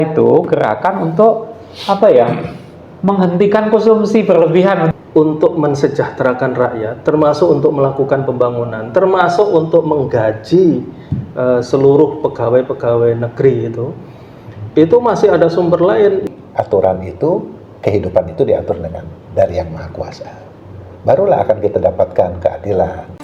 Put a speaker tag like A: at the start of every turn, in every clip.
A: itu gerakan untuk apa ya, menghentikan konsumsi berlebihan
B: untuk mensejahterakan rakyat, termasuk untuk melakukan pembangunan, termasuk untuk menggaji seluruh pegawai-pegawai negeri itu masih ada sumber lain.
C: Aturan itu, kehidupan itu diatur dengan dari Yang Maha Kuasa. Barulah akan kita dapatkan keadilan.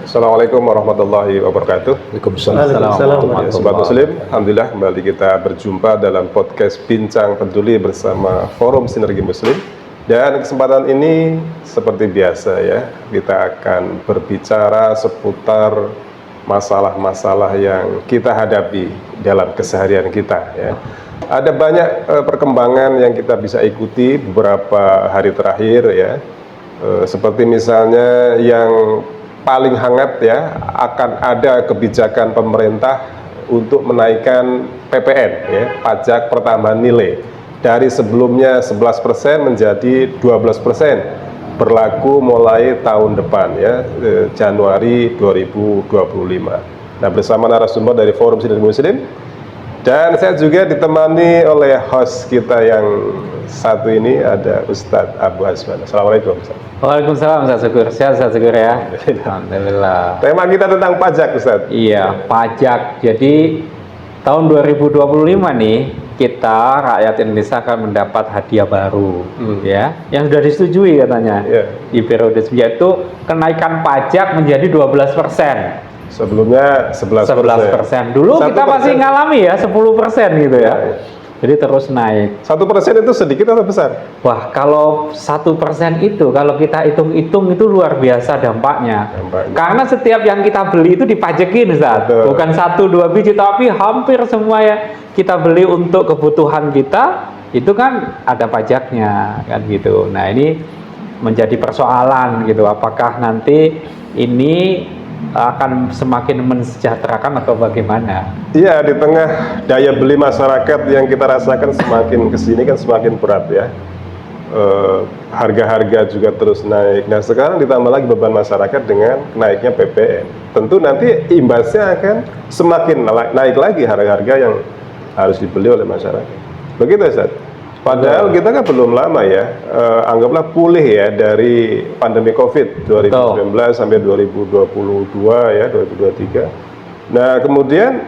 D: Assalamualaikum warahmatullahi wabarakatuh.
C: Waalaikumsalam.
D: Sobat Muslim, alhamdulillah kembali kita berjumpa dalam podcast Bincang Peduli bersama Forum Sinergi Muslim. Dan kesempatan ini seperti biasa ya, kita akan berbicara seputar masalah-masalah yang kita hadapi dalam keseharian kita ya. Ada banyak perkembangan yang kita bisa ikuti beberapa hari terakhir ya. Seperti misalnya yang paling hangat ya, akan ada kebijakan pemerintah untuk menaikkan PPN ya, pajak pertambahan nilai, dari sebelumnya 11% menjadi 12%, berlaku mulai tahun depan ya, Januari 2025. Nah, bersama narasumber dari Forum Sinergi Muslim, dan saya juga ditemani oleh host kita yang satu ini, ada Ustadz Abu Hasban. Assalamualaikum Ustadz.
A: Waalaikumsalam Ustaz Syukur. Sehat Ustaz Syukur ya. Alhamdulillah.
D: Tema kita tentang pajak Ustadz.
A: Iya, pajak. Jadi tahun 2025 nih, kita rakyat Indonesia akan mendapat hadiah baru ya, yang sudah disetujui katanya di periode sebelumnya, itu kenaikan pajak menjadi 12%.
D: Sebelumnya 11%.
A: Dulu kita masih ngalami ya 10% gitu ya. Jadi terus naik.
D: 1% itu sedikit atau besar?
A: Wah, kalau 1% itu kalau kita hitung-hitung itu luar biasa dampaknya. Karena setiap yang kita beli itu dipajekin, Ustaz. Bukan 1-2 biji, tapi hampir semua ya kita beli untuk kebutuhan kita itu kan ada pajaknya kan gitu. Nah, ini menjadi persoalan gitu. Apakah nanti ini akan semakin mensejahterakan atau bagaimana?
D: Iya, di tengah daya beli masyarakat yang kita rasakan semakin kesini kan semakin berat ya. Harga-harga juga terus naik. Nah, sekarang ditambah lagi beban masyarakat dengan naiknya PPN. Tentu nanti imbasnya akan semakin naik lagi harga-harga yang harus dibeli oleh masyarakat. Begitu Ustaz. Padahal kita kan belum lama ya, anggaplah pulih ya dari pandemi COVID 2019 sampai 2022 ya, 2023. Nah, kemudian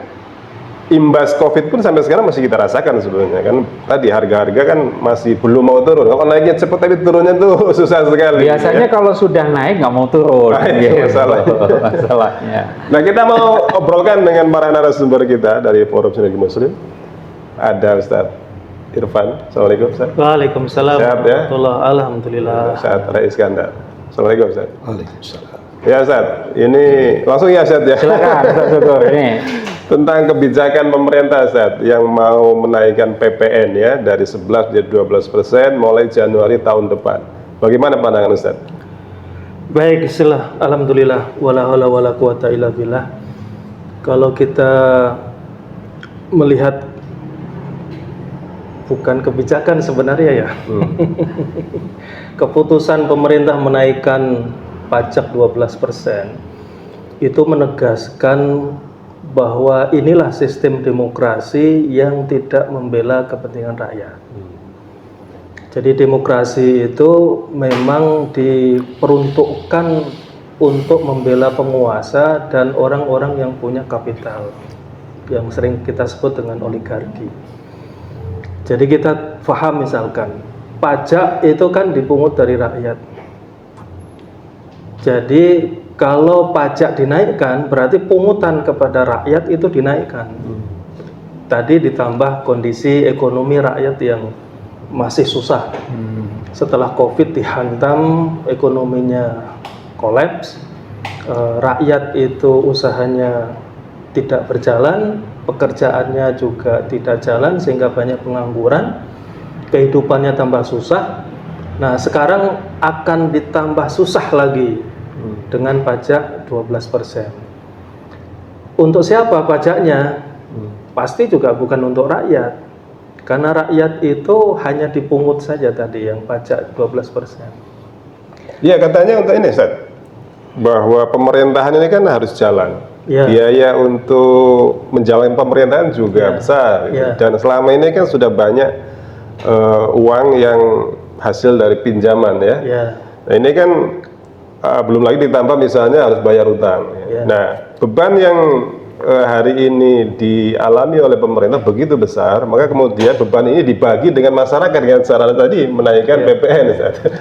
D: imbas COVID pun sampai sekarang masih kita rasakan sebenarnya kan. Tadi harga-harga kan masih belum mau turun. Kalau naiknya cepat tapi turunnya tuh susah sekali.
A: Biasanya ya, kalau sudah naik nggak mau turun.
D: Nah, itu
A: masalahnya.
D: Nah, kita mau obrolkan dengan para narasumber kita dari Forum Sinergi Muslim. Ada Ustaz Irfan. Assalamualaikum Ustaz.
B: Waalaikumsalam.
D: Sehat ya?
B: Alhamdulillah.
D: Sehat. Rais Iskandar. Assalamualaikum Ustaz.
C: Waalaikumsalam.
D: Ya Ustaz, ini langsung ya Ustaz ya.
A: Silakan Ustaz Syukur ini.
D: Tentang kebijakan pemerintah Ustaz yang mau menaikkan PPN ya dari 11 menjadi 12% mulai Januari tahun depan. Bagaimana pandangan Ustaz?
B: Baik, alhamdulillah, wala haula wala quwata illa billah. Kalau kita melihat bukan kebijakan sebenarnya ya. Keputusan pemerintah menaikkan pajak 12% itu menegaskan bahwa inilah sistem demokrasi yang tidak membela kepentingan rakyat. Jadi demokrasi itu memang diperuntukkan untuk membela penguasa dan orang-orang yang punya kapital, yang sering kita sebut dengan oligarki. Jadi kita paham misalkan pajak itu kan dipungut dari rakyat. Jadi kalau pajak dinaikkan berarti pungutan kepada rakyat itu dinaikkan. Tadi ditambah kondisi ekonomi rakyat yang masih susah. Setelah COVID dihantam, ekonominya kolaps, rakyat itu usahanya tidak berjalan, pekerjaannya juga tidak jalan sehingga banyak pengangguran, kehidupannya tambah susah. Nah, sekarang akan ditambah susah lagi dengan pajak 12%. Untuk siapa pajaknya? Pasti juga bukan untuk rakyat. Karena rakyat itu hanya dipungut saja tadi yang pajak 12%.
D: Iya, katanya untuk ini Ustaz. bahwa pemerintahan ini kan harus jalan.
B: Ya.
D: Biaya untuk menjalankan pemerintahan juga besar. Gitu.
B: Ya.
D: Dan selama ini kan sudah banyak uang yang hasil dari pinjaman ya.
B: Ya.
D: Nah ini kan belum lagi ditambah misalnya harus bayar utang.
B: Ya.
D: Nah beban yang hari ini dialami oleh pemerintah begitu besar, maka kemudian beban ini dibagi dengan masyarakat dengan cara tadi menaikkan PPN.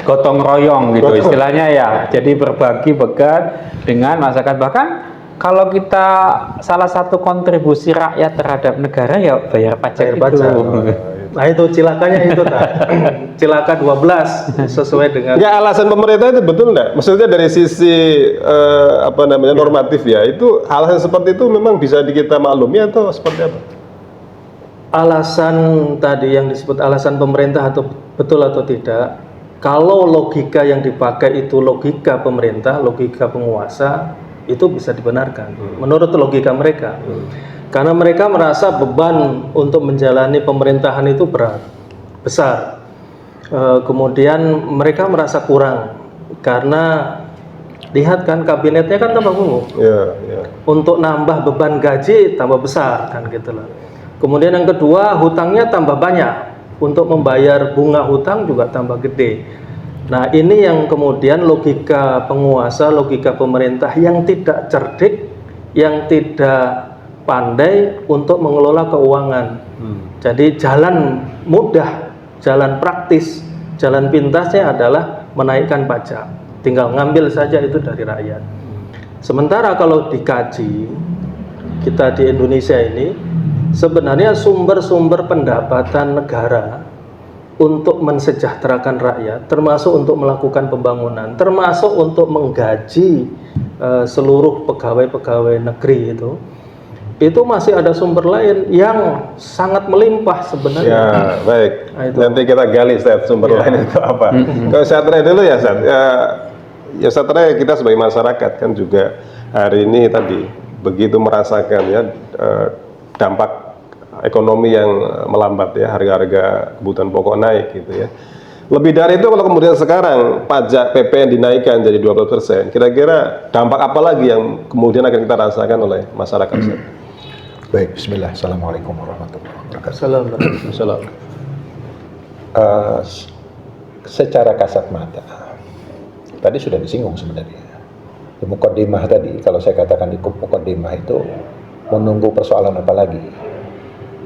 A: Gotong royong gitu istilahnya ya. Jadi berbagi beban dengan masyarakat. Bahkan kalau kita salah satu kontribusi rakyat terhadap negara ya bayar pajak itu.
B: Nah itu cilakanya itu cilaka 12 sesuai dengan.
D: Ya alasan pemerintah itu betul enggak? Maksudnya dari sisi normatif ya, itu alasan seperti itu memang bisa kita maklumi atau seperti apa?
B: Alasan tadi yang disebut alasan pemerintah atau betul atau tidak, kalau logika yang dipakai itu logika pemerintah, logika penguasa, itu bisa dibenarkan menurut logika mereka. Karena mereka merasa beban untuk menjalani pemerintahan itu berat, besar. Kemudian mereka merasa kurang karena lihat kan kabinetnya kan tambah gemuk. Untuk nambah beban gaji tambah besar kan gitu loh. Kemudian yang kedua, hutangnya tambah banyak. Untuk membayar bunga hutang juga tambah gede. Nah, ini yang kemudian logika penguasa, logika pemerintah yang tidak cerdik, yang tidak pandai untuk mengelola keuangan. Jadi jalan mudah, jalan praktis, jalan pintasnya adalah menaikkan pajak. Tinggal ngambil saja itu dari rakyat. Sementara kalau dikaji, kita di Indonesia ini, sebenarnya sumber-sumber pendapatan negara untuk mensejahterakan rakyat, termasuk untuk melakukan pembangunan, termasuk untuk menggaji seluruh pegawai-pegawai negeri itu masih ada sumber lain yang sangat melimpah sebenarnya.
D: Ya, baik.
B: Nah, itu.
D: Nanti kita gali sumber lain itu apa. Kalau Satria dulu ya, ya Satria kita sebagai masyarakat kan juga hari ini tadi begitu merasakan ya dampak ekonomi yang melambat ya, harga-harga kebutuhan pokok naik gitu ya. Lebih dari itu kalau kemudian sekarang pajak PPN dinaikkan jadi 12%, kira-kira dampak apa lagi yang kemudian akan kita rasakan oleh masyarakat?
C: Baik, bismillah. Assalamualaikum warahmatullahi wabarakatuh.
B: Assalamualaikum.
C: Secara kasat mata, tadi sudah disinggung sebenarnya. Di mukaddimah tadi, kalau saya katakan di mukaddimah itu menunggu persoalan apa lagi.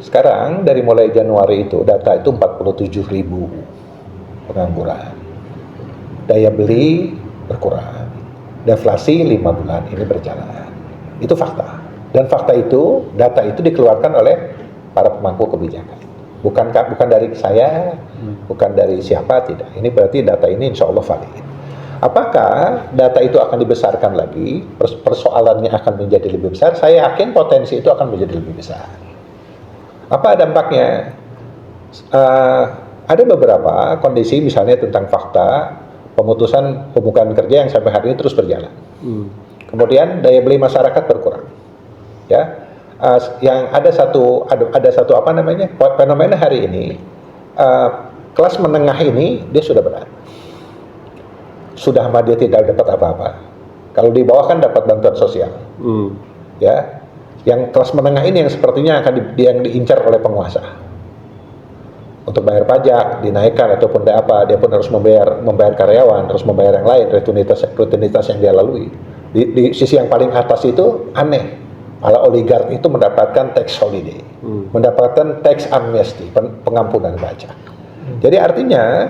C: Sekarang dari mulai Januari itu data itu 47.000 pengangguran. Daya beli berkurang. Deflasi 5 bulan ini berjalan. Itu fakta. Dan fakta itu, data itu dikeluarkan oleh para pemangku kebijakan. Bukan dari saya, bukan dari siapa, tidak. Ini berarti data ini insya Allah valid. Apakah data itu akan dibesarkan lagi, persoalannya akan menjadi lebih besar? Saya yakin potensi itu akan menjadi lebih besar. Apa dampaknya? Ada beberapa kondisi misalnya tentang fakta pemutusan pembukaan kerja yang sampai hari ini terus berjalan. Kemudian daya beli masyarakat berkurang. Ya, yang ada satu fenomena hari ini, kelas menengah ini dia sudah berat. Sudah dia tidak dapat apa-apa. Kalau di bawah kan dapat bantuan sosial. Ya, yang kelas menengah ini yang sepertinya akan yang diincar oleh penguasa untuk bayar pajak dinaikkan ataupun dia pun harus membayar karyawan, harus membayar yang lain, rutinitas yang dia lalui. Di sisi yang paling atas itu aneh, para oligark itu mendapatkan tax holiday, mendapatkan tax amnesty, pengampunan pajak. Jadi artinya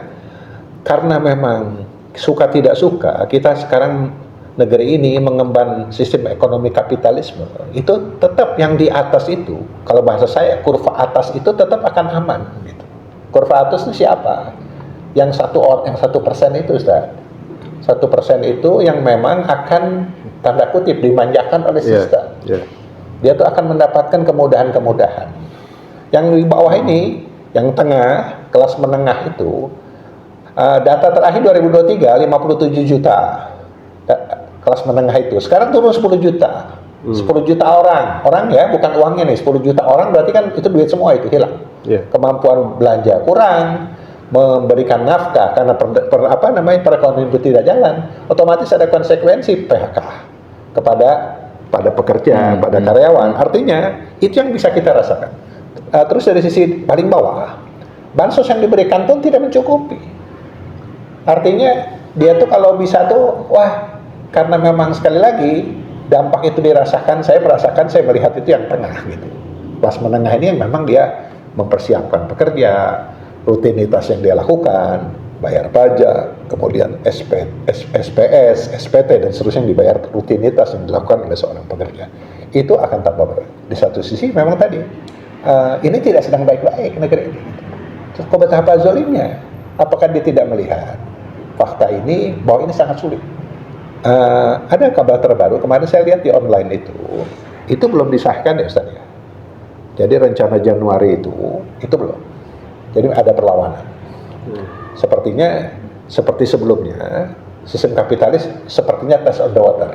C: karena memang suka tidak suka kita sekarang negeri ini mengemban sistem ekonomi kapitalisme, itu tetap yang di atas itu, kalau bahasa saya kurva atas itu tetap akan aman gitu. Kurva atas itu siapa? Yang 1% itu Ustaz. 1% itu yang memang akan tanda kutip dimanjakan oleh sistem. Dia tuh akan mendapatkan kemudahan-kemudahan. Yang di bawah ini, yang tengah, kelas menengah itu, data terakhir 2023 57 juta. Kelas menengah itu sekarang turun 10 juta. 10 juta orang ya, bukan uangnya nih, 10 juta orang berarti kan itu duit semua itu hilang. Kemampuan belanja kurang, memberikan nafkah karena perekonomian itu tidak jalan, otomatis ada konsekuensi PHK pada pekerja, pada karyawan. Artinya itu yang bisa kita rasakan. Terus dari sisi paling bawah, bansos yang diberikan pun tidak mencukupi. Artinya dia tuh kalau bisa tuh, wah, karena memang sekali lagi dampak itu dirasakan, saya melihat itu yang tengah gitu. Kelas menengah ini yang memang dia mempersiapkan pekerja, rutinitas yang dia lakukan, bayar pajak, kemudian SPS, SPT dan seterusnya yang dibayar, rutinitas yang dilakukan oleh seorang pekerja. Itu akan tambah berat. Di satu sisi memang tadi ini tidak sedang baik-baik negeri ini. Terus betapa zolimnya. Apakah dia tidak melihat fakta ini bahwa ini sangat sulit? Ada kabar terbaru kemarin saya lihat di online itu belum disahkan ya Ustaz ya. Jadi rencana Januari itu belum. Jadi ada perlawanan. Sepertinya seperti sebelumnya sistem kapitalis sepertinya test on the water.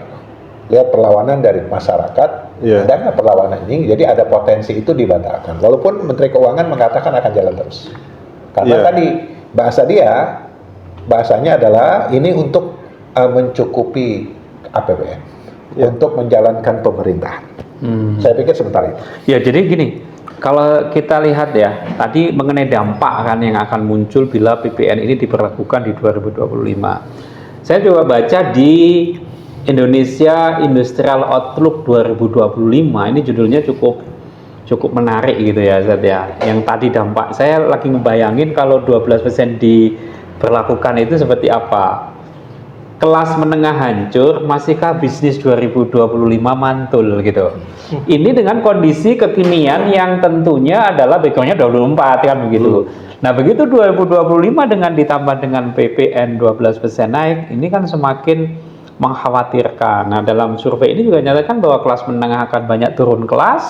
C: Lihat perlawanan dari masyarakat, ada nggak perlawanan ini? Jadi ada potensi itu dibatalkan. Walaupun Menteri Keuangan mengatakan akan jalan terus. Karena tadi bahasanya adalah ini untuk mencukupi APBN untuk menjalankan pemerintahan. Saya pikir sebentar itu.
A: Ya, jadi gini, kalau kita lihat ya, tadi mengenai dampak kan yang akan muncul bila PPN ini diberlakukan di 2025. Saya coba baca di Indonesia Industrial Outlook 2025, ini judulnya cukup menarik gitu ya Zat ya. Yang tadi dampak, saya lagi ngebayangin kalau 12% diberlakukan itu seperti apa. Kelas menengah hancur, masihkah bisnis 2025 mantul gitu. Ini dengan kondisi kekinian yang tentunya adalah backgroundnya 24 kan begitu. Nah begitu 2025 dengan ditambah dengan PPN 12% naik, ini kan semakin mengkhawatirkan. Nah dalam survei ini juga nyatakan bahwa kelas menengah akan banyak turun kelas,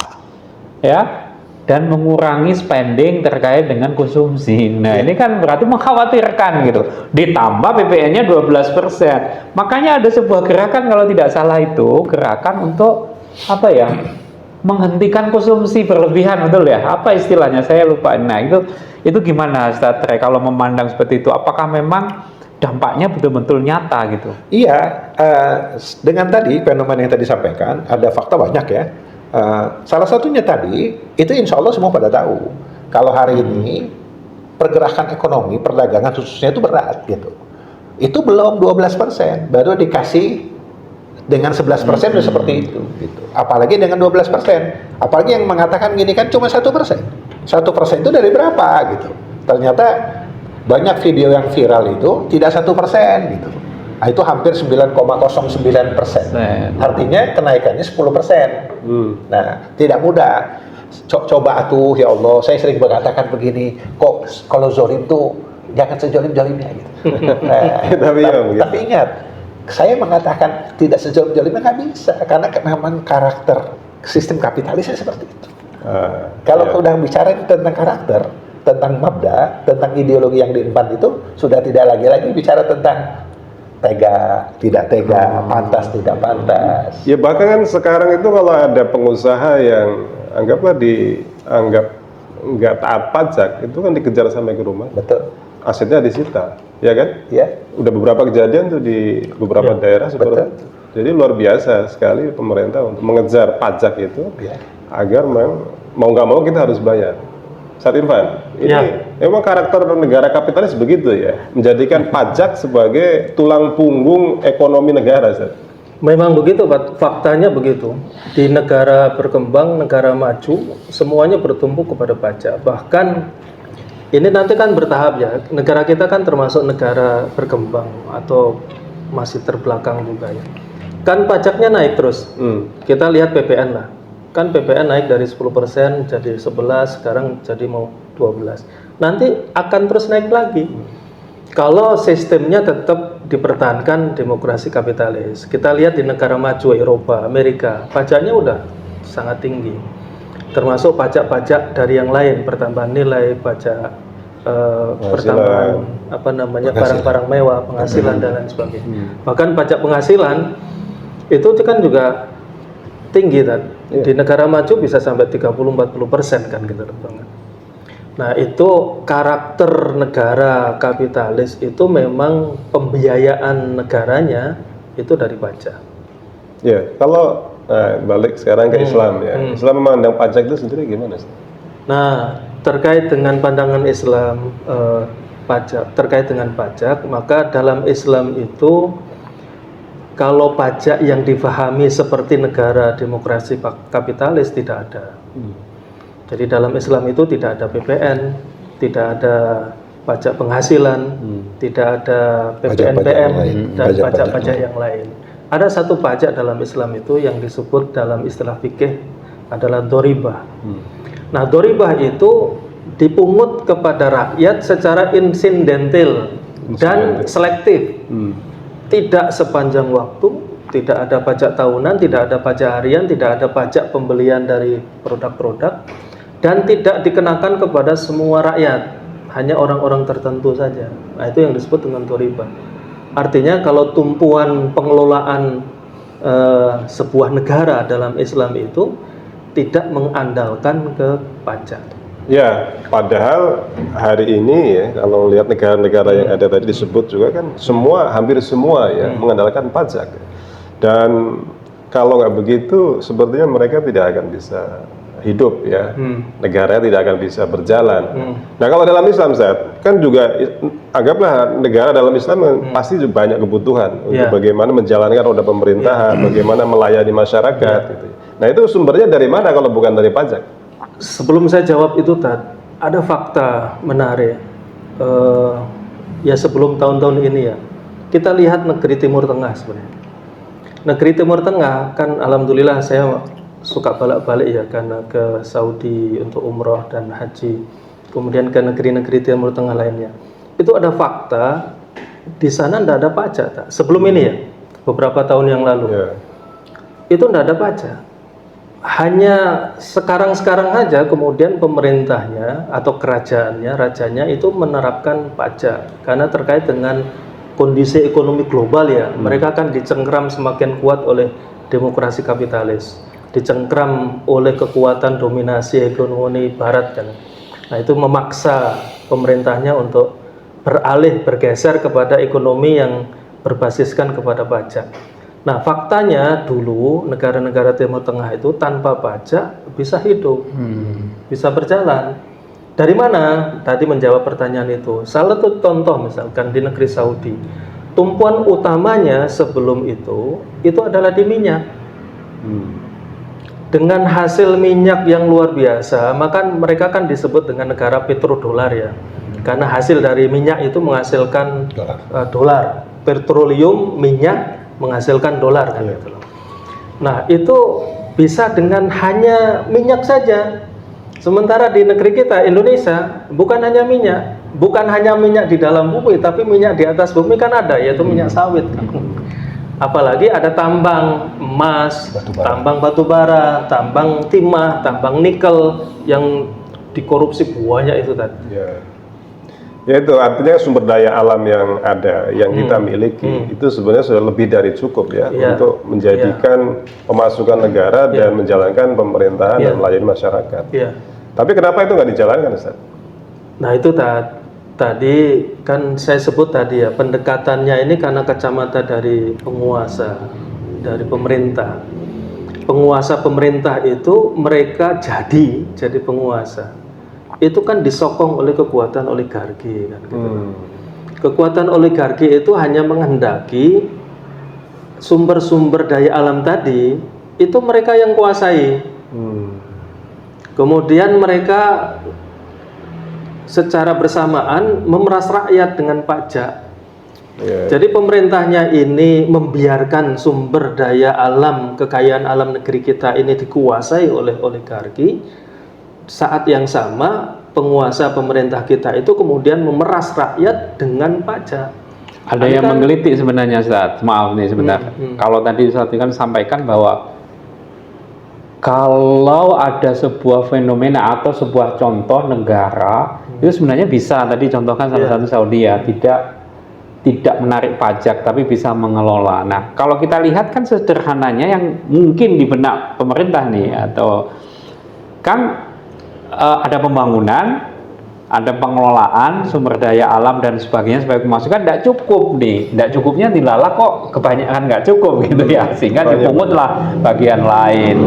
A: ya, dan mengurangi spending terkait dengan konsumsi. Nah ini kan berarti mengkhawatirkan gitu. Ditambah PPN-nya 12%. Makanya ada sebuah gerakan kalau tidak salah itu gerakan untuk apa ya? Menghentikan konsumsi berlebihan, betul ya? Apa istilahnya? Saya lupa. Nah itu gimana Ustaz Tre kalau memandang seperti itu? Apakah memang dampaknya betul-betul nyata gitu?
C: Iya, dengan tadi fenomena yang tadi disampaikan ada fakta banyak ya. Salah satunya tadi, itu insya Allah semua pada tahu. Kalau hari ini pergerakan ekonomi, perdagangan khususnya itu berat gitu. Itu belum 12%, baru dikasih dengan 11% udah seperti itu. Gitu. Apalagi dengan 12%. Apalagi yang mengatakan gini kan cuma 1%. 1% itu dari berapa gitu. Ternyata banyak video yang viral itu tidak 1% gitu. Nah, itu hampir 9,09%. Artinya kenaikannya 10%. Nah, tidak mudah. Coba atuh ya Allah, saya sering berkatakan begini, kok kalau zolim tuh jangan sejolim-jolimnya gitu. Tapi ingat, saya mengatakan tidak sejolim-jolimnya nggak bisa, karena memang karakter sistem kapitalisnya seperti itu. Kalau udah bicara tentang karakter, tentang mabda, tentang ideologi yang diemban itu, sudah tidak lagi bicara tentang tega, tidak tega, pantas, tidak pantas.
D: Ya bahkan kan sekarang itu kalau ada pengusaha yang anggaplah dianggap nggak taat pajak, itu kan dikejar sampai ke rumah.
C: Betul.
D: Asetnya disita, ya kan?
C: Iya.
D: Udah beberapa kejadian tuh di beberapa daerah seperti itu. Jadi luar biasa sekali pemerintah untuk mengejar pajak itu, agar mau nggak mau kita harus bayar. Saat Irfan, ini memang karakter negara kapitalis begitu ya, menjadikan pajak sebagai tulang punggung ekonomi negara. Ustaz.
B: Memang begitu, Pak. Faktanya begitu. Di negara berkembang, negara maju, semuanya bertumpu kepada pajak. Bahkan ini nanti kan bertahap ya. Negara kita kan termasuk negara berkembang atau masih terbelakang juga ya. Kan pajaknya naik terus. Kita lihat PPN lah. Kan PPN naik dari 10% jadi 11, sekarang jadi mau 12. Nanti akan terus naik lagi. Kalau sistemnya tetap dipertahankan demokrasi kapitalis. Kita lihat di negara maju Eropa, Amerika, pajaknya udah sangat tinggi. Termasuk pajak-pajak dari yang lain, pertambahan nilai, pajak pertambahan barang-barang mewah, penghasilan dan lain sebagainya. Bahkan pajak penghasilan itu kan juga tinggi kan. Di negara maju bisa sampai 30-40% kan gitu banget. Nah, itu karakter negara kapitalis itu memang pembiayaan negaranya itu dari pajak.
D: Ya, kalau balik sekarang ke Islam ya. Islam memandang pajak itu sendiri gimana?
B: Nah, terkait dengan pandangan Islam terkait dengan pajak, maka dalam Islam itu kalau pajak yang difahami seperti negara demokrasi kapitalis tidak ada. Jadi dalam Islam itu tidak ada PPN, tidak ada pajak penghasilan, tidak ada PPNPM dan pajak-pajak yang lain. Ada satu pajak dalam Islam itu yang disebut dalam istilah fikih adalah doribah. Nah, doribah itu dipungut kepada rakyat secara insidental dan selektif. Tidak sepanjang waktu, tidak ada pajak tahunan, tidak ada pajak harian, tidak ada pajak pembelian dari produk-produk, dan tidak dikenakan kepada semua rakyat, hanya orang-orang tertentu saja. Nah, itu yang disebut dengan doribah. Artinya kalau tumpuan pengelolaan sebuah negara dalam Islam itu tidak mengandalkan ke pajak.
D: Ya, padahal hari ini ya kalau lihat negara-negara yang ada tadi disebut juga kan hampir semua ya mengandalkan pajak. Dan kalau nggak begitu sepertinya mereka tidak akan bisa hidup ya, negara tidak akan bisa berjalan. Nah, kalau dalam Islam kan juga anggaplah negara dalam Islam pasti banyak kebutuhan untuk bagaimana menjalankan roda pemerintahan, bagaimana melayani masyarakat gitu. Nah, itu sumbernya dari mana kalau bukan dari pajak?
B: Sebelum saya jawab itu, ada fakta menarik. Ya sebelum tahun-tahun ini ya, kita lihat negeri Timur Tengah sebenarnya. Negeri Timur Tengah kan alhamdulillah saya suka balik-balik ya, karena ke Saudi untuk umroh dan haji, kemudian ke negeri-negeri Timur Tengah lainnya. Itu ada fakta di sana tidak ada pajak. Sebelum ini ya, beberapa tahun yang lalu itu tidak ada pajak. Hanya sekarang-sekarang aja kemudian pemerintahnya atau kerajaannya, rajanya itu menerapkan pajak karena terkait dengan kondisi ekonomi global ya. Mereka kan dicengkram semakin kuat oleh demokrasi kapitalis, dicengkram oleh kekuatan dominasi ekonomi barat kan. Nah, itu memaksa pemerintahnya untuk bergeser kepada ekonomi yang berbasiskan kepada pajak. Nah, faktanya dulu negara-negara Timur Tengah itu tanpa pajak bisa hidup, bisa berjalan. Dari mana? Tadi menjawab pertanyaan itu. Salah satu contoh misalkan di negeri Saudi, tumpuan utamanya sebelum itu adalah di minyak. Dengan hasil minyak yang luar biasa, maka mereka kan disebut dengan negara petrodolar ya. Karena hasil dari minyak itu menghasilkan dolar. Petroleum, minyak menghasilkan dolar kan gitu loh. Nah, itu bisa dengan hanya minyak saja. Sementara di negeri kita Indonesia bukan hanya minyak, bukan hanya minyak di dalam bumi, tapi minyak di atas bumi kan ada, yaitu minyak sawit kan. Apalagi ada tambang emas, tambang batu bara, tambang timah, tambang nikel yang dikorupsi banyak itu tadi.
D: Ya itu artinya sumber daya alam yang ada, yang kita miliki itu sebenarnya sudah lebih dari cukup ya untuk menjadikan pemasukan negara dan menjalankan pemerintahan dan melayani masyarakat. Tapi kenapa itu nggak dijalankan, Ustaz?
B: Nah, itu tadi kan saya sebut tadi ya, pendekatannya ini karena kacamata dari penguasa, dari pemerintah. Penguasa pemerintah itu mereka jadi penguasa. Itu kan disokong oleh kekuatan oligarki kan gitu. Kekuatan oligarki itu hanya menghendaki sumber-sumber daya alam tadi itu mereka yang kuasai. Kemudian mereka secara bersamaan memeras rakyat dengan pajak. Jadi pemerintahnya ini membiarkan sumber daya alam, kekayaan alam negeri kita ini dikuasai oleh oligarki. Saat yang sama penguasa pemerintah kita itu kemudian memeras rakyat dengan pajak.
A: Ada yang menggelitik sebenarnya, Ustaz. Maaf nih sebentar. Kalau tadi Ustaz kan sampaikan bahwa kalau ada sebuah fenomena atau sebuah contoh negara itu sebenarnya bisa, tadi contohkan salah satu Saudi ya, tidak menarik pajak tapi bisa mengelola. Nah, kalau kita lihat kan sederhananya yang mungkin di benak pemerintah nih, atau kan ada pembangunan, ada pengelolaan sumber daya alam dan sebagainya sebagai pemasukan, tidak cukup nih, tidak cukupnya dilala kok kebanyakan nggak cukup gitu ya, sehingga dipungutlah bagian lain.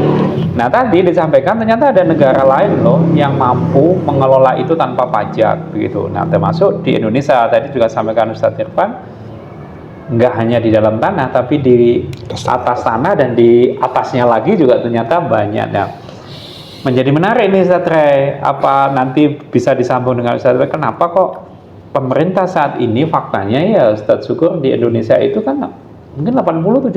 A: Nah tadi disampaikan ternyata ada negara lain loh yang mampu mengelola itu tanpa pajak begitu. Nah termasuk di Indonesia tadi juga sampaikan Ustadz Irfan, nggak hanya di dalam tanah tapi di atas tanah dan di atasnya lagi juga ternyata banyak. Nah, menjadi menarik nih Ustadz Ray, apa nanti bisa disambung dengan Ustadz Ray, kenapa kok pemerintah saat ini faktanya ya Ustadz Syukur di Indonesia itu kan mungkin 80-70%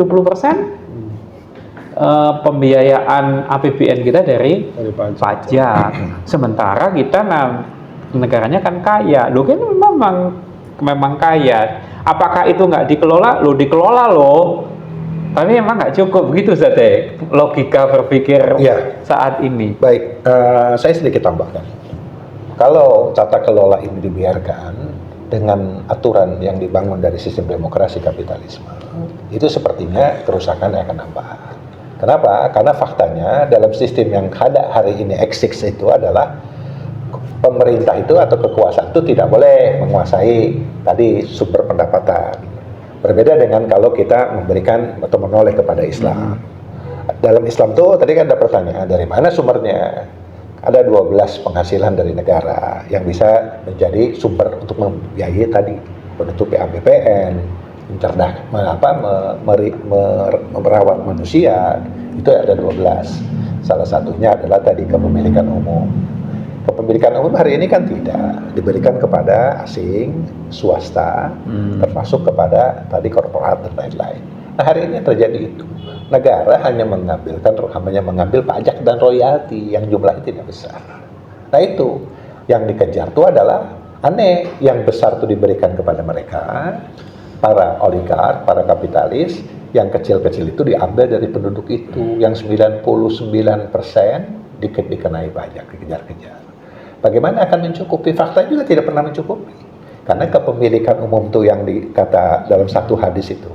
A: pembiayaan APBN kita dari pajak. Sementara kita negaranya kan kaya, loh kan memang kaya. Apakah itu nggak dikelola? Lo dikelola loh. Tapi memang nggak cukup begitu Zate, logika berpikir saat ini.
C: Baik, saya sedikit tambahkan. Kalau tata kelola ini dibiarkan dengan aturan yang dibangun dari sistem demokrasi kapitalisme, itu sepertinya kerusakan yang akan nambah. Kenapa? Karena faktanya dalam sistem yang ada hari ini exist itu adalah pemerintah itu atau kekuasaan itu tidak boleh menguasai tadi sumber pendapatan. Berbeda dengan kalau kita memberikan atau menoleh kepada Islam. Dalam Islam tuh tadi kan ada pertanyaan dari mana sumbernya. Ada 12 penghasilan dari negara yang bisa menjadi sumber untuk membiayai tadi menutupi APBN, merawat manusia, itu ada 12. Salah satunya adalah tadi kepemilikan umum. Kepemilikan umum hari ini kan tidak diberikan kepada asing, swasta, termasuk kepada tadi korporat dan lain-lain. Nah hari ini terjadi itu. Negara hanya mengambil pajak dan royalti yang jumlahnya tidak besar. Nah itu yang dikejar itu adalah aneh, yang besar itu diberikan kepada mereka, para oligark, para kapitalis, yang kecil-kecil itu diambil dari penduduk itu, yang 99% dikenai pajak, dikejar-kejar. Bagaimana akan mencukupi? Fakta juga tidak pernah mencukupi. Karena kepemilikan umum itu yang dikata dalam satu hadis itu,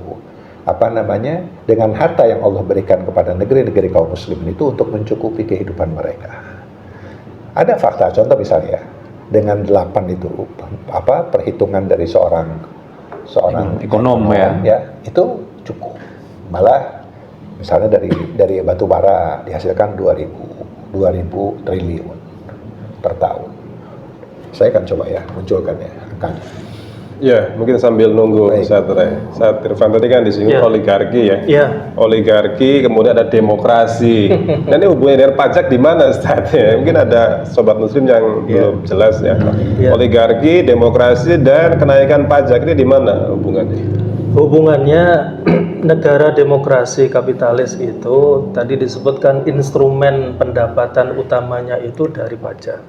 C: dengan harta yang Allah berikan kepada negeri-negeri kaum muslimin itu untuk mencukupi kehidupan mereka. Ada fakta, contoh misalnya, dengan 8 itu, perhitungan dari seorang
A: ekonom ya,
C: itu cukup. Malah misalnya dari batu bara dihasilkan 2000 triliun per tahun. Saya akan coba ya munculkan ya angkanya.
D: Ya, mungkin sambil nunggu Ustadz Irfan tadi kan disinggung oligarki ya. Oligarki, kemudian ada demokrasi. Dan ini hubungannya dengan pajak di mana Ustadz ya? Mungkin ada sobat muslim yang belum jelas ya. Oligarki, demokrasi dan kenaikan pajak ini di mana hubungannya?
B: Hubungannya negara demokrasi kapitalis itu tadi disebutkan instrumen pendapatan utamanya itu dari pajak.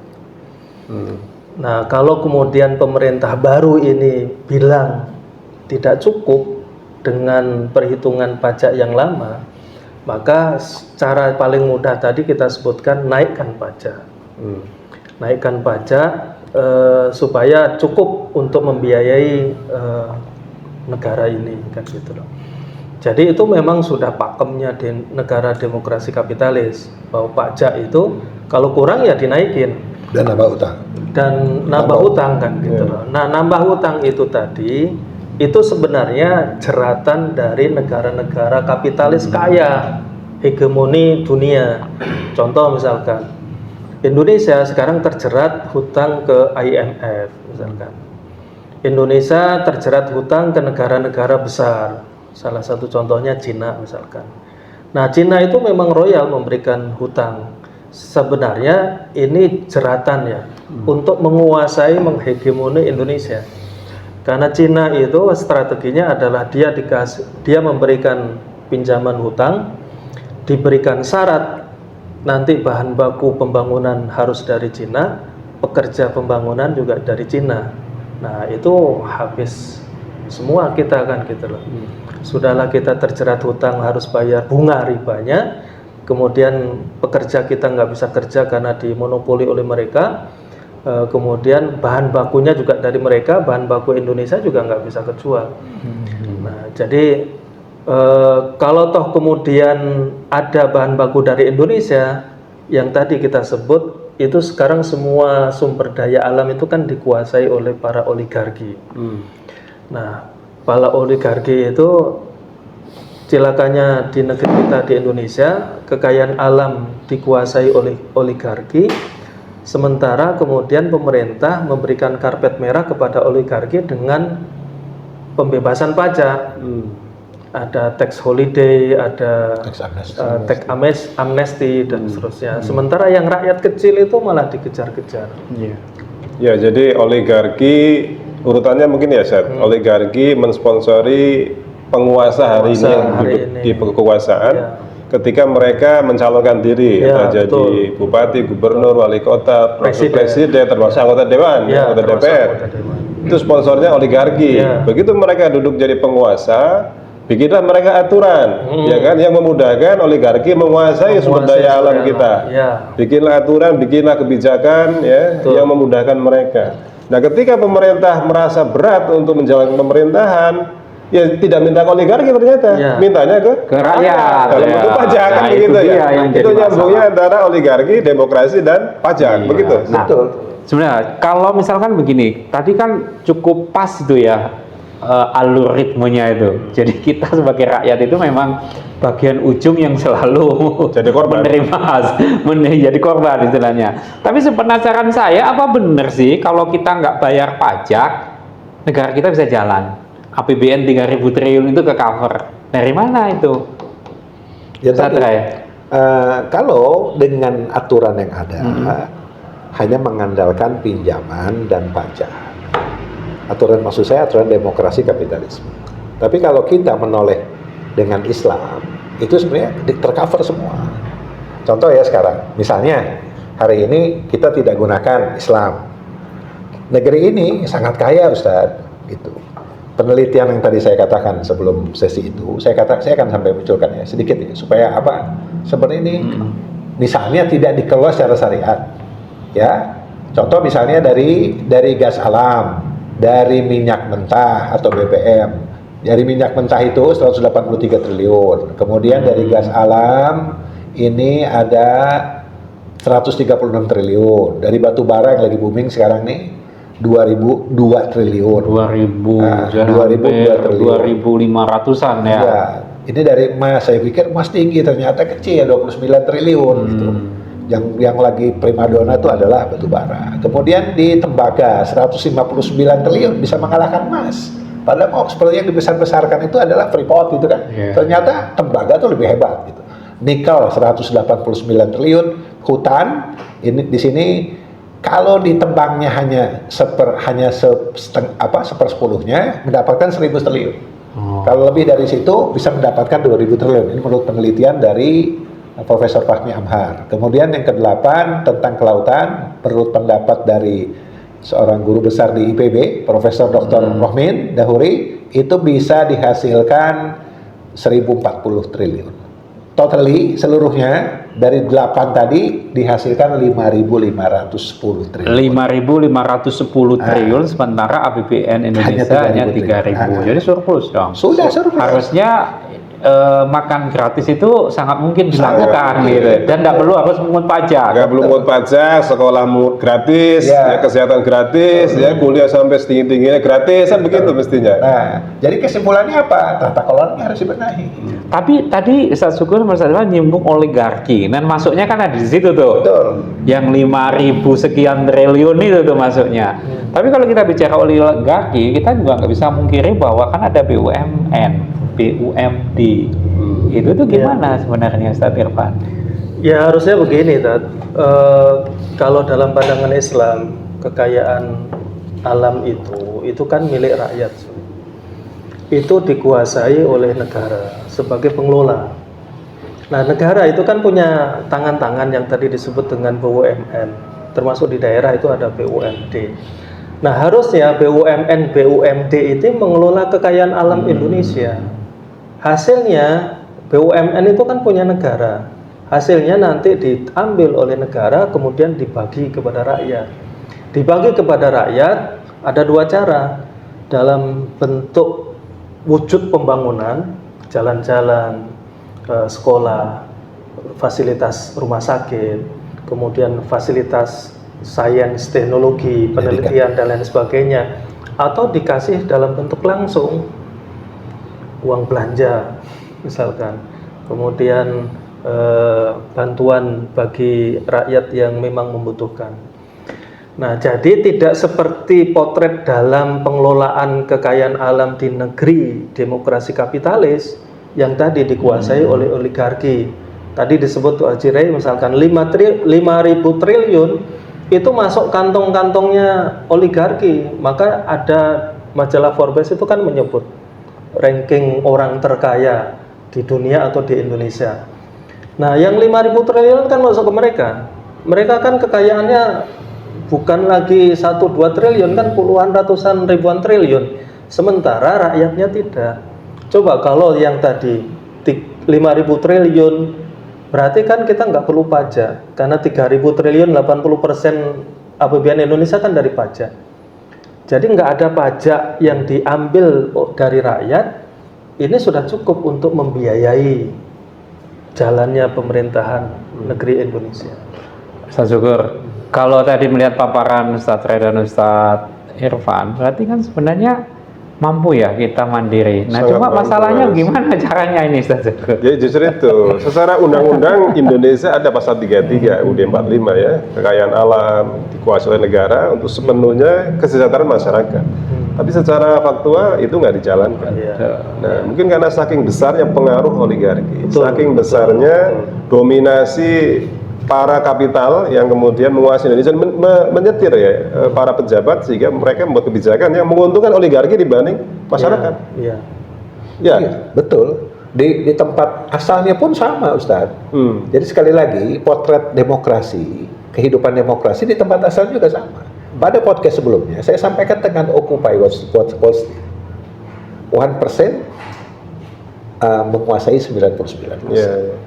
B: Nah, kalau kemudian pemerintah baru ini bilang tidak cukup dengan perhitungan pajak yang lama, maka cara paling mudah tadi kita sebutkan naikkan pajak. Naikkan pajak supaya cukup untuk membiayai negara ini kan gitu loh. Jadi itu memang sudah pakemnya di negara demokrasi kapitalis, bahwa pajak itu kalau kurang ya dinaikin
C: dan nambah utang
B: kan gitu loh. Nah, nambah utang itu tadi itu sebenarnya jeratan dari negara-negara kapitalis kaya, hegemoni dunia. Contoh misalkan Indonesia sekarang terjerat hutang ke IMF misalkan. Indonesia terjerat hutang ke negara-negara besar. Salah satu contohnya Cina misalkan. Nah, Cina itu memang royal memberikan hutang. Sebenarnya ini jeratan ya untuk menguasai, menghegemoni Indonesia. Karena Cina itu strateginya adalah dia memberikan pinjaman hutang, diberikan syarat nanti bahan baku pembangunan harus dari Cina, pekerja pembangunan juga dari Cina. Nah, itu habis semua kita kan gitu loh. Sudahlah kita terjerat hutang harus bayar bunga ribanya, kemudian pekerja kita nggak bisa kerja karena dimonopoli oleh mereka, kemudian bahan bakunya juga dari mereka, bahan baku Indonesia juga nggak bisa kejual. Nah, jadi kalau toh kemudian ada bahan baku dari Indonesia yang tadi kita sebut itu sekarang semua sumber daya alam itu kan dikuasai oleh para oligarki. Nah, para oligarki itu cilakanya di negeri kita di Indonesia, kekayaan alam dikuasai oleh oligarki, sementara kemudian pemerintah memberikan karpet merah kepada oligarki dengan pembebasan pajak. Ada tax holiday, ada tax amnesty dan seterusnya. Sementara yang rakyat kecil itu malah dikejar-kejar.
D: Ya, jadi oligarki urutannya mungkin ya, Seth. Oligarki mensponsori penguasa hari ini yang duduk di kekuasaan. Ketika mereka mencalonkan diri, entah jadi bupati, gubernur, wali kota, presiden, termasuk anggota dewan, anggota DPR. Itu sponsornya oligarki. Begitu mereka duduk jadi penguasa, bikinlah mereka aturan, ya kan, yang memudahkan oligarki menguasai sumber daya alam kita. Bikinlah aturan, bikinlah kebijakan, ya, yang memudahkan mereka. Nah, ketika pemerintah merasa berat untuk menjalankan pemerintahan, ya tidak minta ke oligarki ternyata, mintanya ke
A: rakyat.
D: Dalam bentuk pajak, kan begitu ya. Itu nyambungnya antara oligarki, demokrasi dan pajak, begitu.
A: Nah, sebenarnya kalau misalkan begini, tadi kan cukup pas itu ya. Alur ritmenya itu. Jadi kita sebagai rakyat itu memang bagian ujung yang selalu
D: jadi korban,
A: jadi korban istilahnya. Tapi sepenasaran saya, apa benar sih kalau kita nggak bayar pajak, negara kita bisa jalan? APBN 3.000 triliun itu ke cover. Dari mana itu?
C: Ya, kalau dengan aturan yang ada, hanya mengandalkan pinjaman dan pajak. Aturan, maksud saya aturan demokrasi kapitalisme. Tapi kalau kita menoleh dengan Islam, itu sebenarnya tercover semua. Contoh ya sekarang, misalnya hari ini kita tidak gunakan Islam. Negeri ini sangat kaya, Ustadz, gitu. Penelitian yang tadi saya katakan sebelum sesi itu, saya akan sampai munculkan ya sedikit ya, supaya apa? Seperti ini, misalnya tidak dikelola secara syariat, ya. Contoh misalnya dari gas alam, dari minyak mentah atau BBM. Dari minyak mentah itu 183 triliun. Kemudian dari gas alam ini ada 136 triliun. Dari batu bara yang lagi booming sekarang nih 2.002 triliun.
A: 2.500-an ya.
C: Ya. Ini dari emas, saya pikir emas tinggi, ternyata kecil, 29 triliun gitu. Yang lagi primadona itu adalah batu bara. Kemudian di tembaga 159 triliun bisa mengalahkan emas. Padahal seperti yang dibesar-besarkan itu adalah Freeport gitu kan. Ternyata tembaga itu lebih hebat gitu. Nikel 189 triliun, hutan ini di sini kalau ditembangnya hanya sepersepuluhnya mendapatkan 1.000 triliun. Kalau lebih dari situ bisa mendapatkan 2.000 triliun. Ini menurut penelitian dari Profesor Fahmi Amhar. Kemudian yang ke-8 tentang kelautan, menurut pendapat dari seorang guru besar di IPB, Profesor Dr. Rohmin Dahuri, itu bisa dihasilkan 1.040 triliun. Totally seluruhnya dari 8 tadi dihasilkan 5.510 triliun.
A: 5.510 triliun, sementara APBN Indonesia hanya 3.000. Jadi surplus dong.
C: Sudah surplus.
A: Harusnya makan gratis itu sangat mungkin dilakukan gitu, dan tidak perlu harus mengut pajak.
D: Nggak perlu mengut pajak, sekolah gratis, ya, kesehatan gratis, ya, kuliah sampai setinggi-tingginya gratis, kan begitu mestinya.
C: Nah, jadi kesimpulannya apa? Tata kelolanya harus dibenahi.
A: Tapi tadi Ustaz Syukur masalah nyinggung oligarki, dan masuknya kan ada di situ tuh.
C: Betul.
A: Yang 5.000 sekian triliun itu tuh masuknya. Tapi kalau kita bicara oligarki, kita juga nggak bisa mungkiri bahwa kan ada BUMN. BUMD itu tuh gimana sebenarnya Ustaz Irfan?
B: Ya harusnya begini, kalau dalam pandangan Islam kekayaan alam itu kan milik rakyat, itu dikuasai oleh negara sebagai pengelola. Nah, negara itu kan punya tangan-tangan yang tadi disebut dengan BUMN, termasuk di daerah itu ada BUMD. Nah, harusnya BUMN, BUMD itu mengelola kekayaan alam Indonesia. Hasilnya BUMN itu kan punya negara. Hasilnya nanti diambil oleh negara, kemudian dibagi kepada rakyat. Dibagi kepada rakyat ada dua cara, dalam bentuk wujud pembangunan, jalan-jalan, sekolah, fasilitas rumah sakit, kemudian fasilitas sains, teknologi, penelitian dan lain sebagainya, atau dikasih dalam bentuk langsung uang belanja misalkan, kemudian bantuan bagi rakyat yang memang membutuhkan. Nah, jadi tidak seperti potret dalam pengelolaan kekayaan alam di negeri demokrasi kapitalis yang tadi dikuasai oleh oligarki. Tadi disebut Tuh Haji Rai, misalkan 5.000 triliun itu masuk kantong-kantongnya oligarki. Maka ada majalah Forbes itu kan menyebut ranking orang terkaya di dunia atau di Indonesia. Nah, yang 5.000 triliun kan masuk ke mereka. Mereka kan kekayaannya bukan lagi 1-2 triliun, kan puluhan, ratusan, ribuan triliun. Sementara rakyatnya tidak. Coba kalau yang tadi 5.000 triliun, berarti kan kita nggak perlu pajak. Karena 3.000 triliun, 80% APBN Indonesia kan dari pajak. Jadi nggak ada pajak yang diambil dari rakyat. Ini sudah cukup untuk membiayai jalannya pemerintahan negeri Indonesia.
A: Ustaz Syukur, kalau tadi melihat paparan Ustaz Rai dan Ustaz Irfan, berarti kan sebenarnya mampu ya kita mandiri. Nah,
D: Sangat
A: cuma
D: mampu,
A: masalahnya
D: Mas.
A: gimana caranya ini, Ustaz Syukur?
D: Ya justru itu, secara undang-undang Indonesia ada pasal 33 UUD 45 ya, kekayaan alam dikuasai oleh negara untuk sepenuhnya kesejahteraan masyarakat. Tapi secara faktual itu nggak dijalankan. Nah, mungkin karena saking besarnya pengaruh oligarki, saking besarnya dominasi para kapital yang kemudian menguasai Indonesia, menyetir ya para pejabat, sehingga mereka membuat kebijakan yang menguntungkan oligarki dibanding masyarakat.
B: Iya.
D: Ya.
C: Iya, betul. Di tempat asalnya pun sama, Ustadz. Jadi sekali lagi, potret demokrasi, kehidupan demokrasi di tempat asal juga sama. Pada podcast sebelumnya, saya sampaikan dengan Occupy Wall Street. 1% menguasai 99%.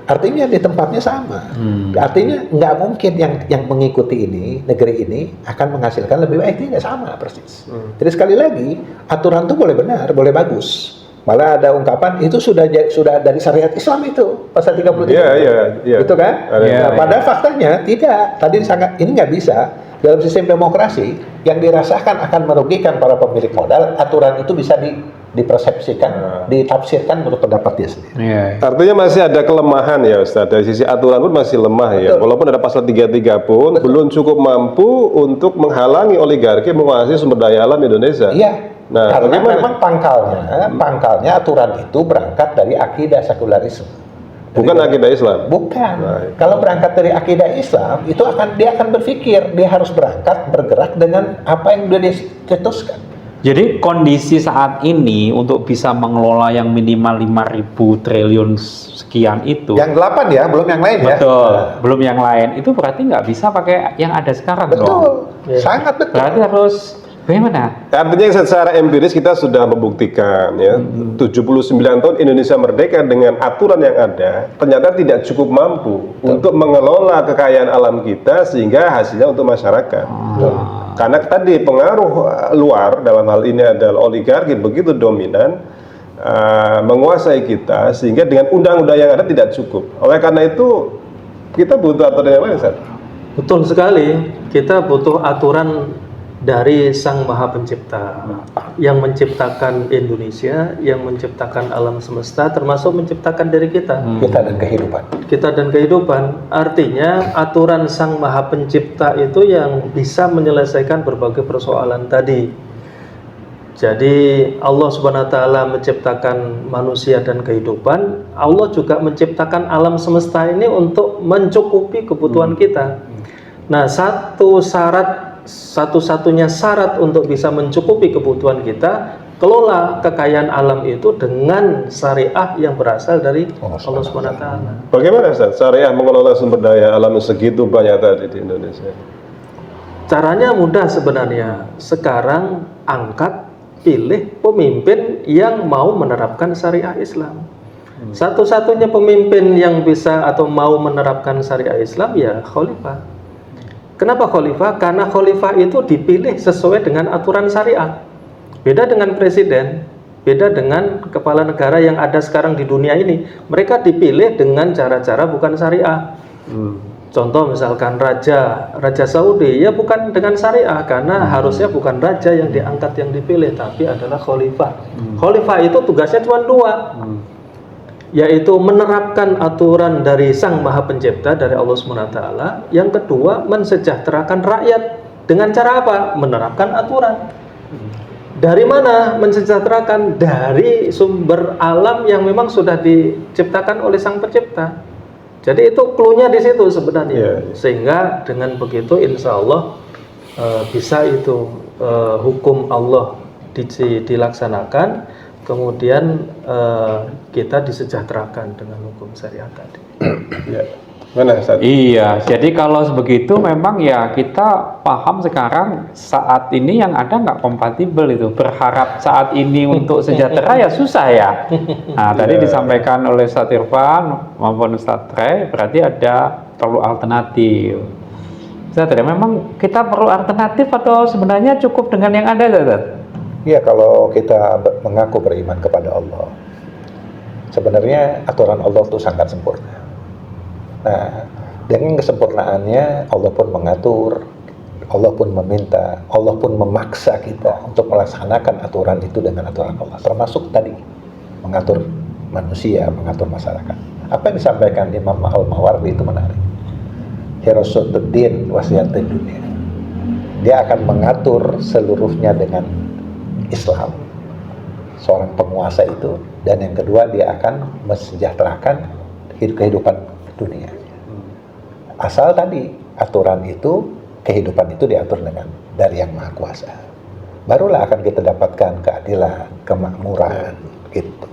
C: Artinya di tempatnya sama. Artinya nggak mungkin yang mengikuti ini, negeri ini akan menghasilkan lebih baik. Tidak sama persis. Jadi sekali lagi, aturan itu boleh benar, boleh bagus. Malah ada ungkapan itu sudah dari syariat Islam itu pasal 33.
D: Iya.
C: Itu kan? Pada faktanya tidak. Tadi ini nggak bisa. Dalam sistem demokrasi yang dirasakan akan merugikan para pemilik modal, aturan itu bisa dipersepsikan, ditafsirkan menurut pendapat dia sendiri.
D: Artinya masih ada kelemahan ya Ustaz, dari sisi aturan pun masih lemah ya. Walaupun ada pasal 33 pun belum cukup mampu untuk menghalangi oligarki menguasai sumber daya alam Indonesia.
C: Iya.
D: Nah,
C: karena
D: bagaimana?
C: memang pangkalnya aturan itu berangkat dari akidah sekularisme.
D: Bukan akidah Islam.
C: Bukan.
D: Nah,
C: kalau berangkat dari akidah Islam, itu dia akan berpikir, dia harus bergerak dengan apa yang sudah dicetuskan.
A: Jadi kondisi saat ini untuk bisa mengelola yang minimal 5.000 triliun sekian itu.
C: Yang 8 ya, belum yang lain ya.
A: Betul, belum yang lain. Itu berarti nggak bisa pakai yang ada sekarang dong.
C: Betul, sangat betul.
A: Berarti harus bagaimana?
D: Artinya secara empiris kita sudah membuktikan ya, 79 tahun Indonesia merdeka dengan aturan yang ada ternyata tidak cukup mampu untuk mengelola kekayaan alam kita sehingga hasilnya untuk masyarakat. Karena tadi pengaruh luar, dalam hal ini adalah oligarki, begitu dominan menguasai kita sehingga dengan undang-undang yang ada tidak cukup. Oleh karena itu kita butuh aturan yang lain, Ustaz.
B: Betul sekali, kita butuh aturan dari Sang Maha Pencipta yang menciptakan Indonesia, yang menciptakan alam semesta, termasuk menciptakan diri kita.
C: Kita dan kehidupan.
B: Kita dan kehidupan. Artinya aturan Sang Maha Pencipta itu yang bisa menyelesaikan berbagai persoalan tadi. Jadi Allah Subhanahu wa taala menciptakan manusia dan kehidupan. Allah juga menciptakan alam semesta ini untuk mencukupi kebutuhan kita. Nah, satu-satunya syarat untuk bisa mencukupi kebutuhan kita, kelola kekayaan alam itu dengan syariah yang berasal dari Allah Subhanahu wa taala.
D: Bagaimana Ustaz syariah mengelola sumber daya alam yang segitu banyak tadi di Indonesia?
B: Caranya mudah sebenarnya. Sekarang angkat, pilih pemimpin yang mau menerapkan syariah Islam. Satu-satunya pemimpin yang bisa atau mau menerapkan syariah Islam ya khalifah. Kenapa khalifah? Karena khalifah itu dipilih sesuai dengan aturan syariah. Beda dengan presiden, beda dengan kepala negara yang ada sekarang di dunia ini. Mereka dipilih dengan cara-cara bukan syariah. Contoh misalkan Raja Saudi, ya bukan dengan syariah, karena harusnya bukan raja yang diangkat yang dipilih, tapi adalah khalifah. Khalifah itu tugasnya cuma dua, yaitu menerapkan aturan dari Sang Maha Pencipta, dari Allah SWT. Yang kedua, mensejahterakan rakyat. Dengan cara apa? Menerapkan aturan. Dari mana mensejahterakan? Dari sumber alam yang memang sudah diciptakan oleh Sang Pencipta. Jadi itu clue-nya di situ sebenarnya. Sehingga dengan begitu insya Allah bisa itu hukum Allah dilaksanakan, kemudian kita disejahterakan dengan hukum syariat tadi.
D: Ya. Mana Ustaz?
A: Iya, jadi kalau begitu memang ya kita paham sekarang saat ini yang ada nggak kompatibel itu. Berharap saat ini untuk sejahtera ya susah ya. Nah, tadi disampaikan oleh Ustaz Irfan maupun Ustaz Trey, berarti ada perlu alternatif. Ustaz Trey, memang kita perlu alternatif atau sebenarnya cukup dengan yang ada, Ustaz?
C: Iya, kalau kita mengaku beriman kepada Allah, sebenarnya aturan Allah itu sangat sempurna. Nah, dengan kesempurnaannya Allah pun mengatur, Allah pun meminta, Allah pun memaksa kita untuk melaksanakan aturan itu dengan aturan Allah. Termasuk tadi mengatur manusia, mengatur masyarakat. Apa yang disampaikan Imam Al-Mawardi itu menarik. Hirasuddin wasiatul dunia. Dia akan mengatur seluruhnya dengan Islam, seorang penguasa itu, dan yang kedua dia akan mensejahterakan kehidupan dunia. Asal tadi aturan itu, kehidupan itu diatur dengan dari yang Maha Kuasa. Barulah akan kita dapatkan keadilan, kemakmuran, gitu.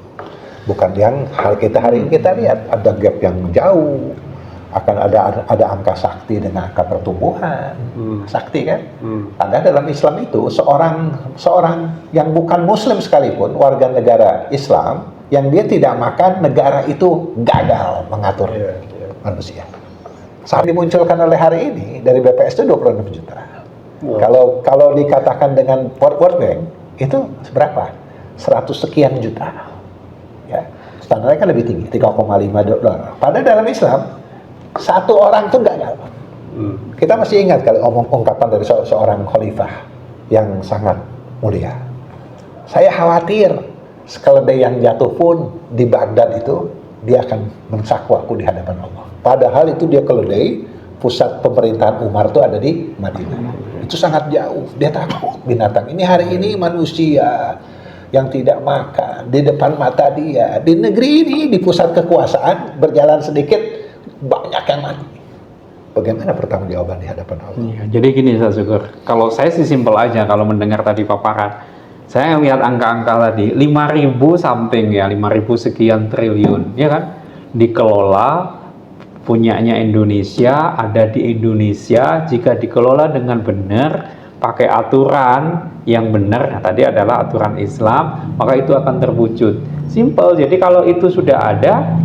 C: Bukan yang hal kita hari ini kita lihat ada gap yang jauh. Akan ada angka sakti dengan angka pertumbuhan. Sakti kan? Ada dalam Islam itu seorang yang bukan Muslim sekalipun, warga negara Islam, yang dia tidak makan, negara itu gagal mengatur manusia. Saat dimunculkan oleh hari ini dari BPS itu 26 juta. Kalau dikatakan dengan World Bank itu berapa? 100 sekian juta. Ya, standarnya kan lebih tinggi, 3,5 dolar. Padahal dalam Islam satu orang itu gagal. Kita masih ingat kalau ungkapan dari seorang khalifah yang sangat mulia. Saya khawatir keledai yang jatuh pun di Baghdad itu dia akan mensakwaku di hadapan Allah. Padahal itu dia keledai, pusat pemerintahan Umar itu ada di Madinah. Itu sangat jauh, dia takut binatang. Ini hari ini manusia yang tidak makan di depan mata dia. Di negeri ini, di pusat kekuasaan, berjalan sedikit banyak yang mati. Bagaimana pertanggungjawaban di hadapan Allah?
A: Ya, jadi gini Ustaz Syukur, kalau saya sih simpel aja kalau mendengar tadi paparan. Saya lihat angka-angka tadi 5.000 something ya, 5.000 sekian triliun, ya kan? Dikelola, punyanya Indonesia, ada di Indonesia. Jika dikelola dengan benar, pakai aturan yang benar, nah tadi adalah aturan Islam, maka itu akan terwujud. Simple. Jadi kalau itu sudah ada,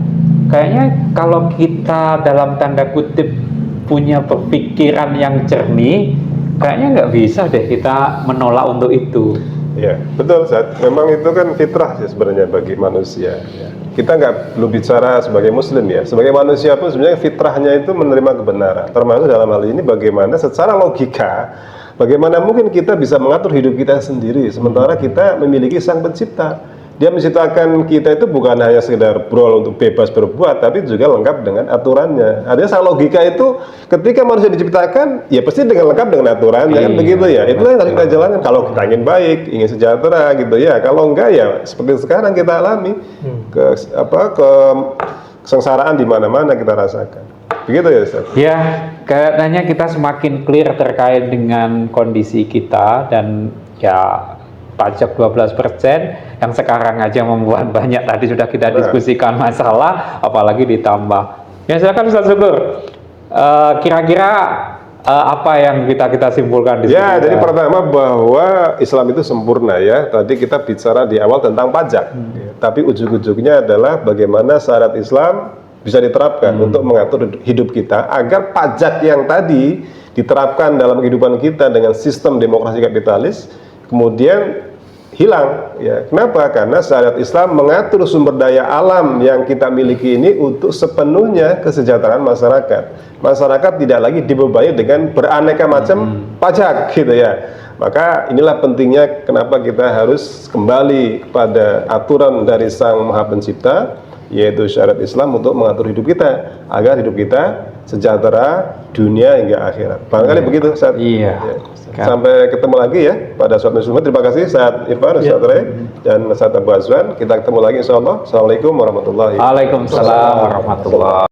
A: kayaknya kalau kita dalam tanda kutip punya berpikiran yang jernih, kayaknya nggak bisa deh kita menolak untuk itu.
D: Ya, betul, Ustaz. Memang itu kan fitrah sih sebenarnya bagi manusia. Ya. Kita nggak perlu bicara sebagai Muslim ya. Sebagai manusia pun sebenarnya fitrahnya itu menerima kebenaran. Termasuk dalam hal ini bagaimana secara logika, bagaimana mungkin kita bisa mengatur hidup kita sendiri, sementara kita memiliki Sang Pencipta. Dia menciptakan kita itu bukan hanya sekedar brawl untuk bebas berbuat, tapi juga lengkap dengan aturannya. Artinya secara logika itu ketika manusia diciptakan, ya pasti dengan lengkap dengan aturannya, kan begitu ya. Itulah yang harus kita jalankan. Kalau kita ingin baik, ingin sejahtera gitu ya. Kalau enggak ya seperti sekarang kita alami kesengsaraan di mana-mana kita rasakan. Begitu ya Ustaz?
A: Ya, kayaknya kita semakin clear terkait dengan kondisi kita dan ya pajak 12% yang sekarang aja membuat banyak tadi sudah kita diskusikan masalah, apalagi ditambah. Ya silakan Ustaz Syukur. Kira-kira apa yang kita simpulkan di sini?
D: Ya, jadi pertama bahwa Islam itu sempurna ya. Tadi kita bicara di awal tentang pajak. Tapi ujung-ujungnya adalah bagaimana syariat Islam bisa diterapkan untuk mengatur hidup kita agar pajak yang tadi diterapkan dalam kehidupan kita dengan sistem demokrasi kapitalis, kemudian hilang. Ya, kenapa? Karena syariat Islam mengatur sumber daya alam yang kita miliki ini untuk sepenuhnya kesejahteraan masyarakat. Masyarakat tidak lagi dibebani dengan beraneka macam pajak, gitu ya. Maka inilah pentingnya kenapa kita harus kembali kepada aturan dari Sang Maha Pencipta, yaitu syariat Islam untuk mengatur hidup kita agar hidup kita sejahtera dunia hingga akhirat. Barangkali begitu, Ustaz.
A: Iya.
D: Ya. Sampai ketemu lagi ya pada suatu kesempatan. Terima kasih Ustaz Irfan, Ustaz Ray, dan Ustaz Abu Azwan. Kita ketemu lagi insyaallah. Assalamualaikum warahmatullahi wabarakatuh.
A: Waalaikumsalam warahmatullahi